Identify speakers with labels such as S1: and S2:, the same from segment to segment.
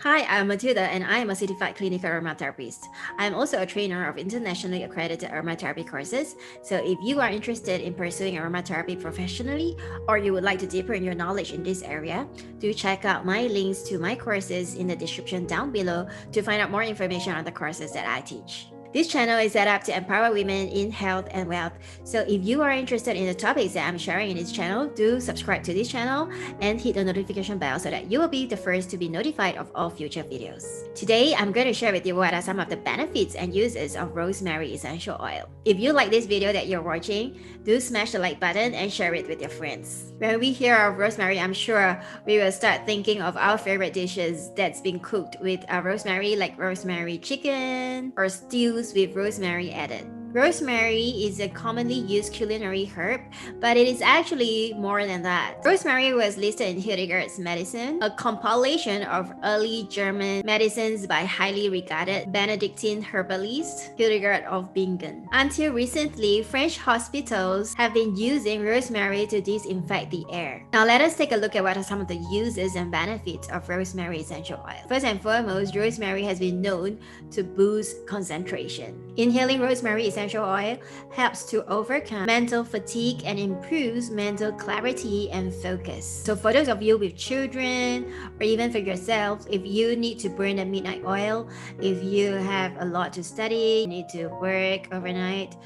S1: Hi, I'm Matilda and I am a certified clinical aromatherapist. I'm also a trainer of internationally accredited aromatherapy courses. So if you are interested in pursuing aromatherapy professionally or you would like to deepen your knowledge in this area, do check out my links to my courses in the description down below to find out more information on the courses that I teach. This channel is set up to empower women in health and wealth. So if you are interested in the topics that I'm sharing in this channel, do subscribe to this channel and hit the notification bell so that you will be the first to be notified of all future videos. Today, I'm going to share with you what are some of the benefits and uses of rosemary essential oil. If you like this video that you're watching, do smash the like button and share it with your friends. When we hear of rosemary, I'm sure we will start thinking of our favorite dishes that's been cooked with rosemary, like rosemary chicken or stews with rosemary added. Rosemary is a commonly used culinary herb, but it is actually more than that. Rosemary was listed in Hildgard's Medicine, a compilation of early German medicines by highly regarded Benedictine herbalist Hildgard of Bingen. Until recently, French hospitals have been using rosemary to disinfect the air. Now let us take a look at what are some of the uses and benefits of rosemary essential oil. First and foremost, rosemary has been known to boost concentration. Inhaling rosemary essential oil helps to overcome mental fatigue and improves mental clarity and focus. So for those of you with children or even for yourself, if you need to burn the midnight oil, if you have a lot to study, you need to work overnight,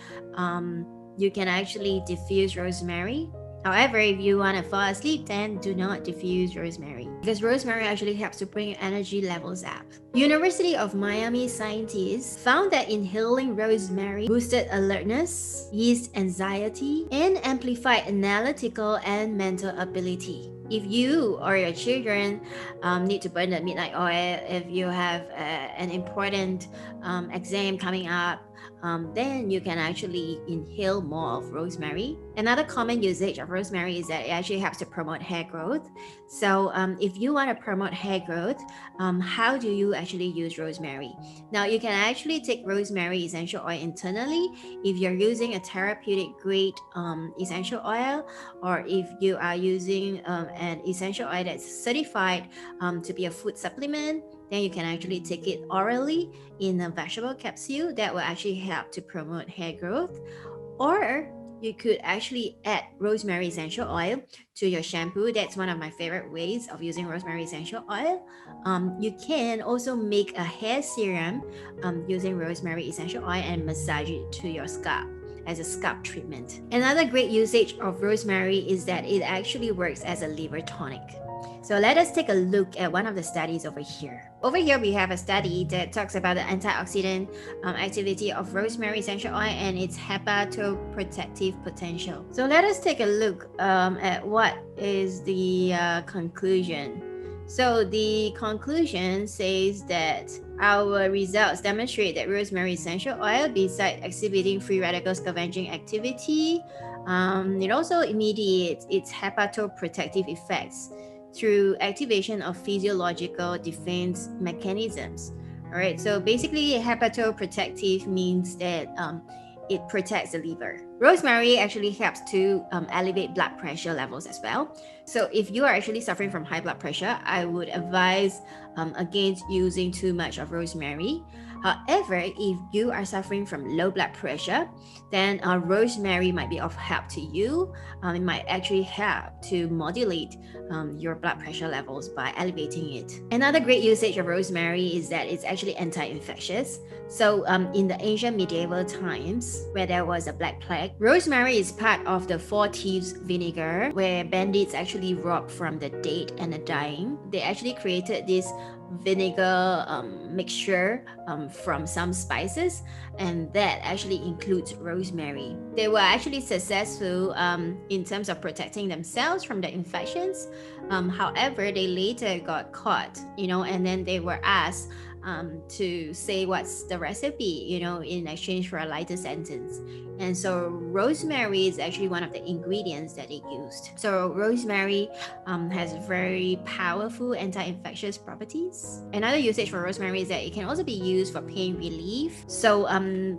S1: you can actually diffuse rosemary. However, if you want to fall asleep, then do not diffuse rosemary because rosemary actually helps to bring your energy levels up. University of Miami scientists found that inhaling rosemary boosted alertness, eased anxiety, and amplified analytical and mental ability. If you or your children need to burn the midnight oil, if you have an important exam coming up, then you can actually inhale more of rosemary. Another common usage of rosemary is that it actually helps to promote hair growth. So if you want to promote hair growth, how do you actually use rosemary? Now you can actually take rosemary essential oil internally if you're using a therapeutic grade essential oil, or if you are using an essential oil that's certified to be a food supplement, then you can actually take it orally in a vegetable capsule that will actually help to promote hair growth. Or you could actually add rosemary essential oil to your shampoo. That's one of my favorite ways of using rosemary essential oil. You can also make a hair serum using rosemary essential oil and massage it to your scalp as a scalp treatment. Another great usage of rosemary is that it actually works as a liver tonic. So let us take a look at one of the studies over here. Over here, we have a study that talks about the antioxidant activity of rosemary essential oil and its hepatoprotective potential. So let us take a look at what is the conclusion. So the conclusion says that our results demonstrate that rosemary essential oil, besides exhibiting free radical scavenging activity, it also mediates its hepatoprotective effects through activation of physiological defense mechanisms. All right, so basically hepatoprotective means that it protects the liver. Rosemary actually helps to elevate blood pressure levels as well. So if you are actually suffering from high blood pressure, I would advise against using too much of rosemary. However, if you are suffering from low blood pressure, then rosemary might be of help to you. It might actually help to modulate your blood pressure levels by elevating it. Another great usage of rosemary is that it's actually anti-infectious. So in the ancient medieval times, where there was a black plague, rosemary is part of the four thieves vinegar, where bandits actually robbed from the dead and the dying. They actually created this vinegar mixture from some spices, and that actually includes rosemary. They were actually successful in terms of protecting themselves from the infections. However, they later got caught, and then they were asked to say what's the recipe, in exchange for a lighter sentence. And so rosemary is actually one of the ingredients that they used. So rosemary has very powerful anti-infectious properties. Another usage for rosemary is that it can also be used for pain relief. So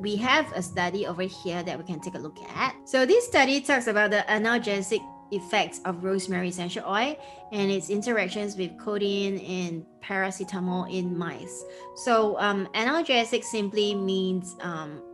S1: we have a study over here that we can take a look at. So this study talks about the analgesic effects of rosemary essential oil and its interactions with codeine and paracetamol in mice. So analgesic simply means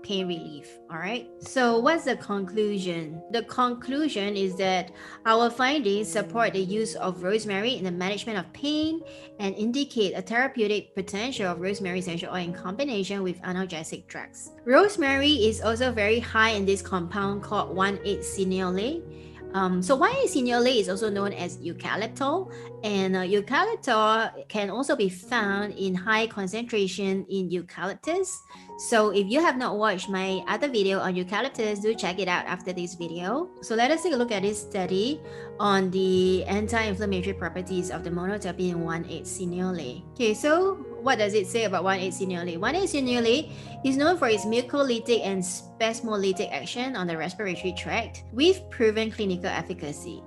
S1: pain relief. All right. So what's the conclusion? The conclusion is that our findings support the use of rosemary in the management of pain and indicate a therapeutic potential of rosemary essential oil in combination with analgesic drugs. Rosemary is also very high in this compound called 1,8-cineole. So 1,8-cineole is also known as eucalyptol, and eucalyptol can also be found in high concentration in eucalyptus. So if you have not watched my other video on eucalyptus, do check it out after this video. So let us take a look at this study on the anti-inflammatory properties of the monoterpene 1,8-cineole. Okay, so what does it say about 1,8-cineole? 1,8-cineole is known for its mucolytic and spasmolytic action on the respiratory tract with proven clinical efficacy.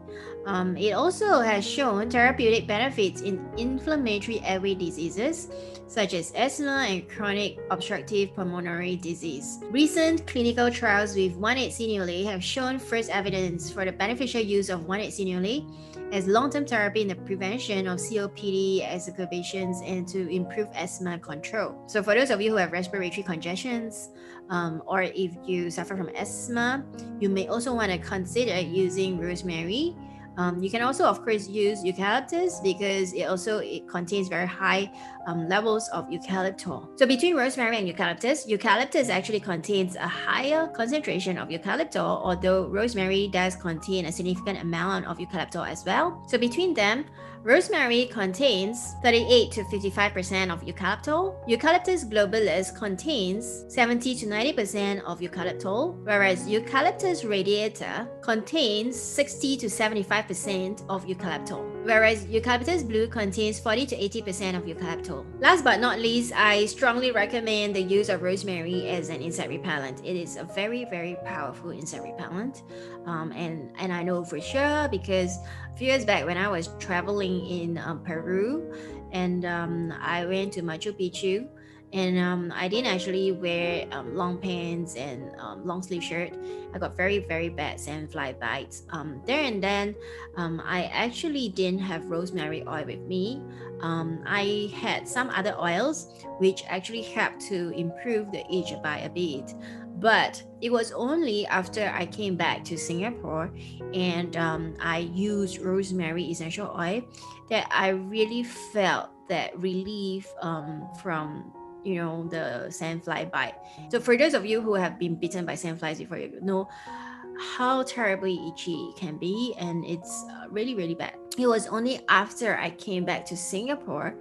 S1: It also has shown therapeutic benefits in inflammatory airway diseases such as asthma and chronic obstructive pulmonary disease. Recent clinical trials with 1,8-cineole have shown first evidence for the beneficial use of 1,8-cineole as long-term therapy in the prevention of COPD exacerbations and to improve asthma control. So for those of you who have respiratory congestions, or if you suffer from asthma, you may also want to consider using rosemary. You can also, of course, use eucalyptus because it contains very high levels of eucalyptol. So between rosemary and eucalyptus actually contains a higher concentration of eucalyptol, although rosemary does contain a significant amount of eucalyptol as well. So between them, rosemary contains 38 to 55% of eucalyptol. Eucalyptus globulus contains 70 to 90% of eucalyptol, whereas eucalyptus radiata contains 60 to 75% of eucalyptol, whereas eucalyptus blue contains 40 to 80% of eucalyptol. Last but not least, I strongly recommend the use of rosemary as an insect repellent. It is a very, very powerful insect repellent, and I know for sure because a few years back when I was traveling in Peru, and I went to Machu Picchu, and I didn't actually wear long pants and long sleeve shirt. I got very, very bad sandfly bites there and then. I actually didn't have rosemary oil with me. I had some other oils which actually helped to improve the itch by a bit, but it was only after I came back to Singapore and I used rosemary essential oil that I really felt that relief from the sandfly bite. So for those of you who have been bitten by sandflies before, you know how terribly itchy it can be, and it's really, really bad. It was only after I came back to Singapore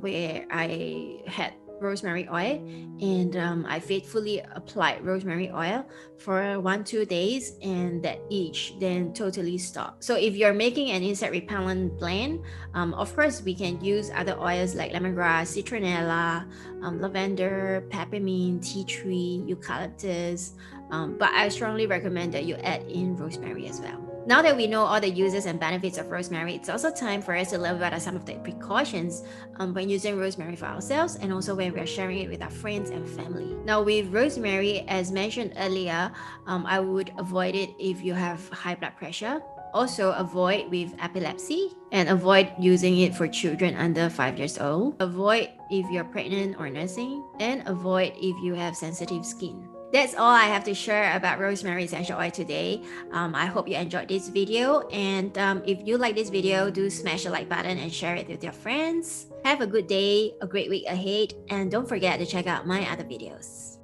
S1: where I had rosemary oil, and I faithfully applied rosemary oil for 1-2 days, and that itch then totally stopped. So if you're making an insect repellent blend, of course we can use other oils like lemongrass, citronella, lavender, peppermint, tea tree, eucalyptus, but I strongly recommend that you add in rosemary as well. Now that we know all the uses and benefits of rosemary, it's also time for us to learn what are some of the precautions when using rosemary for ourselves, and also when we're sharing it with our friends and family. Now with rosemary, as mentioned earlier, I would avoid it if you have high blood pressure. Also avoid with epilepsy, and avoid using it for children under 5 years old. Avoid if you're pregnant or nursing, and avoid if you have sensitive skin. That's all I have to share about rosemary essential oil today. I hope you enjoyed this video, and if you like this video, do smash the like button and share it with your friends. Have a good day, a great week ahead, and don't forget to check out my other videos.